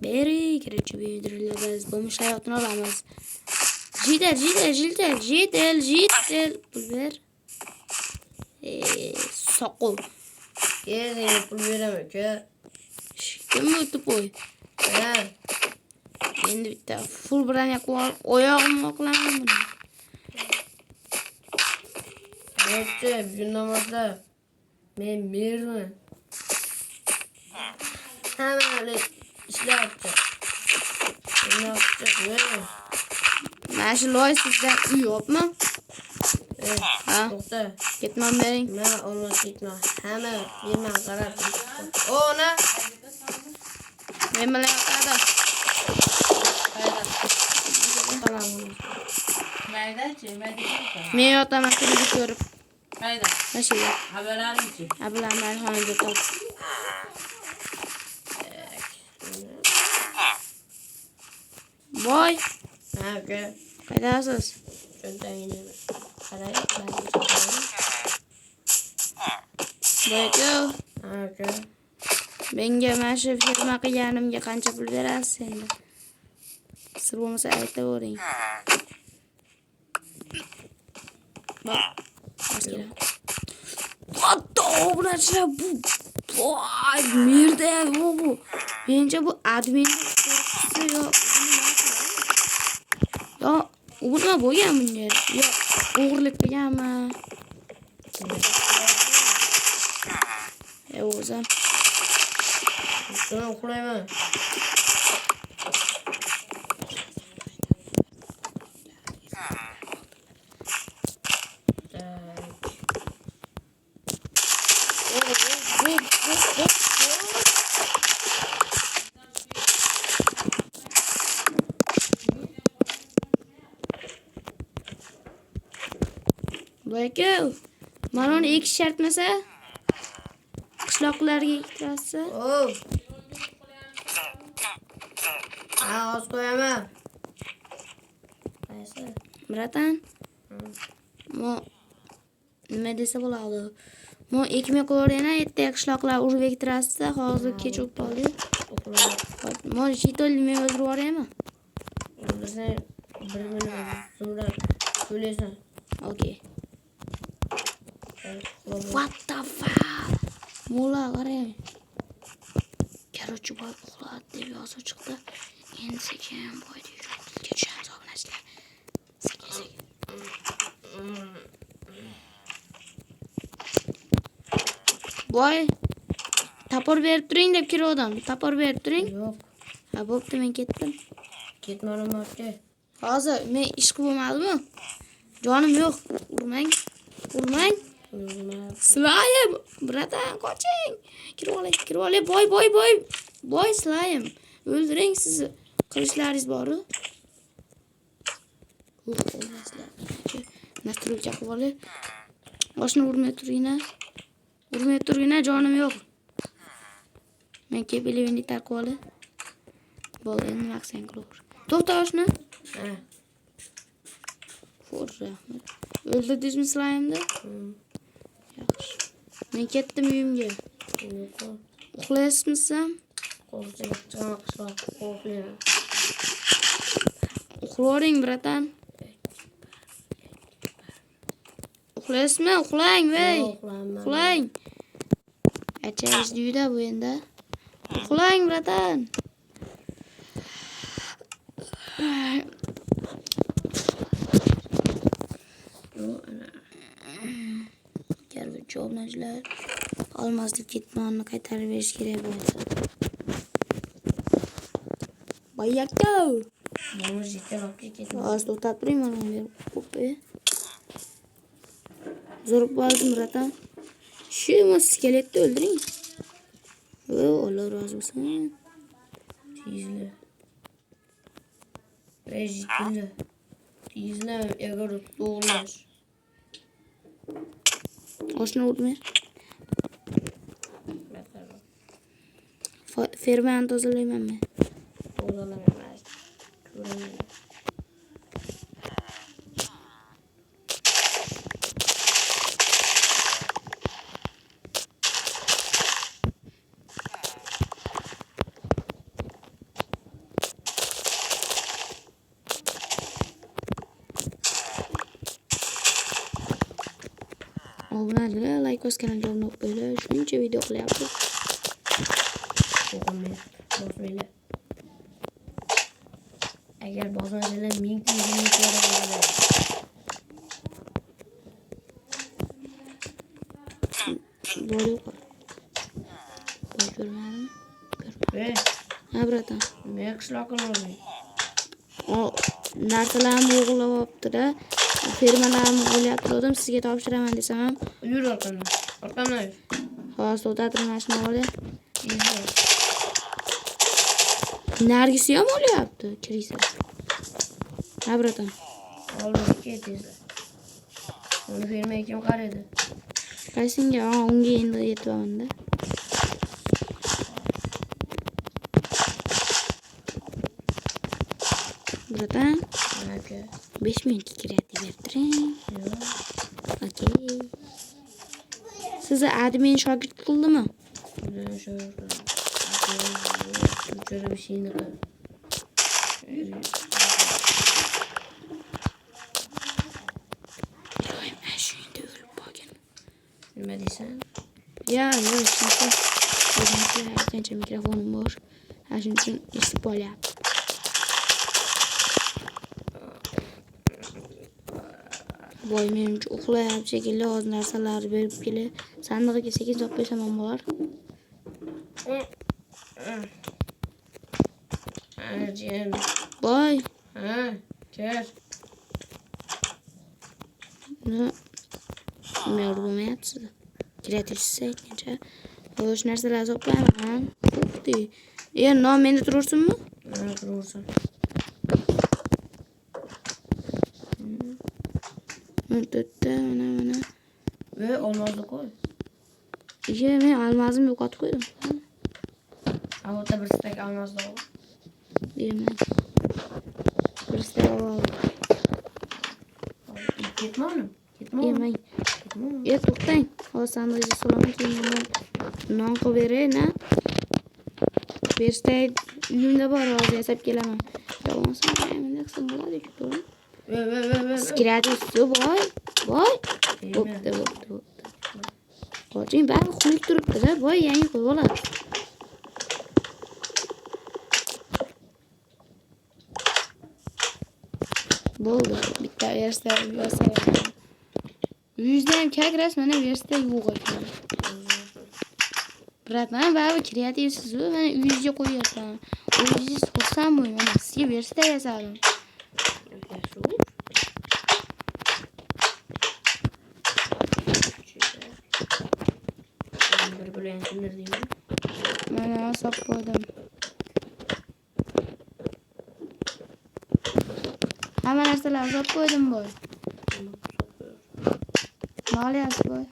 Beri kiruvchi buyurtiramiz. Bo'lmish hayotini olamiz. Jitel. Pul ber. Soqov. Keling, pul beraman, aka. Kimni o'tib qo'y? Endi bitta full bilan oyog'imni oqlaman buni. Yo'qchi, bugundan boshlab men merman. Hamma ishlayapti. Mana shu loy sizda uy yo'qmi? Ha? To'xta. Ketmam bering. Men olmas ketma. Hamma yerman qarab. Ona. Men bilan yoqadi. Men yotaman televizor ko'rib. Qayda? Mashina. Xabarlaringchi? Ablaman xonaga top. Boy, Aka. qaydasiz? Cho'ntagini qarang. Boyku, Aka. menga mana shu firma qilganimga qancha pul berasiz endi? Sir bo'lmasa aytavering. Hatto bularchilar bu voy merda bu. Menimcha bu admin qo'rqisi yo u nima bo'lgan bunga? Yo o'g'irlik qilganmi? O'zim. Shuni uxlayman. Boyku, mana uni ekish shartmasa, qishloqlarga ektirasiz. Oz qo'yaman. Qaysi? Bratan. Nima desa bo'ladi? Mo ekmay qo'yayna, ertaga qishloqlar urib ektirasiz, hozir kech o'tib qoldi. Mo shito'l men o'zib boraymi? O'zing 1 million so'mlar to'laysan. Okay. What the fuck? Mola qarang. Короче, boy uxladi deb yozib chiqdi. Endi sekin boy deb tushamiz obunachilar. Sekin. Boy, tapor berib turing deb kirdim. Tapor berib turing. Yo'q. Ha, bo'pti, men ketdim. Ketmadim aka. Hozir men ish qilib bo'lmadimi? Jonim yo'q. Urmang. Slayim, bratan, qoching. Kirib olay. Boy, slayim. O'ldiring sizni. Qilishlaringiz bor-ku. O'lmaslar. Nastroyga qilib olay. Boshni urmay turinglar, jonim yo'q. Men kepelivini tarqib olay. Bo'ldi, endi maqsan qilur. To'xta oshni. Ha. Xo'sh, o'ldirdingizmi slayimni? Yaxshi. Men ketdim uyimga. Uxlaysizmi? Uxlang, bratan. Uxlaysizmi? Uxlang, vey. Uxlang. Achangiz uyda bu endi. Uxlang, bratan. Garchi obunachilar olmaslik ketmonni qaytarib berish kerak bo'lsa. Boyakka. Mana jitalab ketdi. Hozir to'xtab turing, mana bu qo'ppi. Zo'rib bo'ldim, bratan. Shu skeletni o'ldiring. Alloh rozi bo'lsin. Tizli. Rejitli. Tizli egar to'g'rilash. Oshni urmay. Fermani tozalayman men. Tozalayman. Ko'raman. obunachilar, like bosganlarga obuna bo'lib, shuncha video qilyapmiz. Bosmaylar. Agar bosmasalar ming bo'ladi. Bo'lib qol. Boy ko'rmadimi? Ha, bratan. Men qishloqqa olmay. O narsalarni o'g'irlayapti-da. Fermalarni o'ylayotgandim, sizga topshiraman desam ham, Yur orqamdan. Orqamdan yur. hozir o'tatir mashina oldi. Nargisi ham olyapti, kirisa. Ha, bratan. Oldin ketdinglar. Uni fermaga kim qaraydi? Qaysinga? Ha, unga endi yetyapman-da. Bratan, Aka. 5 minutga kiradi bertiring. Okey. Sizni admin shogird qildimi? Bundan şöyle. Şöyle bir şeyini kır. Iloyim, mana shu yerda o'lib qolgan. Nima deysan? Ya, yo'q, shuncha. O'zimcha qancha mikrofonim bor. Ha, shuning uchun eshitib qolyapti. Voy, menimcha uxlayapti shekilli, oz narsalarni berib kelib, sandig'iga 8 olib qo'ysam ham bo'lar. Jiyan. Voy, Ha, kel. nima bo'lmayapti? Kreativsiz aytgancha. O'sha narsalarni olib qo'yaman. Xuddi. Non menda turursinmi? Mana turursan. Mana. Ve olmazdı koy. Iya, men almazimni yo'qotib qo'ydim. Avota bir stek olmazdı o. Deyman. Bir stek oldim. Ketme oğlum. Ketme oğlum. Yemang. Ketme oğlum. To'xtang. Hozir sandig'iga solaman, keyin non qilib beray, na. Berstak uyimda bor, hozir yasab kelaman. Bo'lmasa, menda qilsam bo'ladi-ku, to'g'rimi? Ve. Kreativsiz, voy. Bo'pti. Hozir bari xunuk turibdi-da, voy, yangi qo'yib oladi. Bo'ldi, bitta versiya yozsam. Yuzda ham kak rasmana versiya yo'q ekan. Bratan, bari kreativsiz, mana uyingizga qo'yapman. Uyingiz xursand bo'lmayman, sizga versiya yasadim. Mana olib qo'ydim. Hamma narsalarni olib qo'ydim, boy. Nima olyapsiz, boy?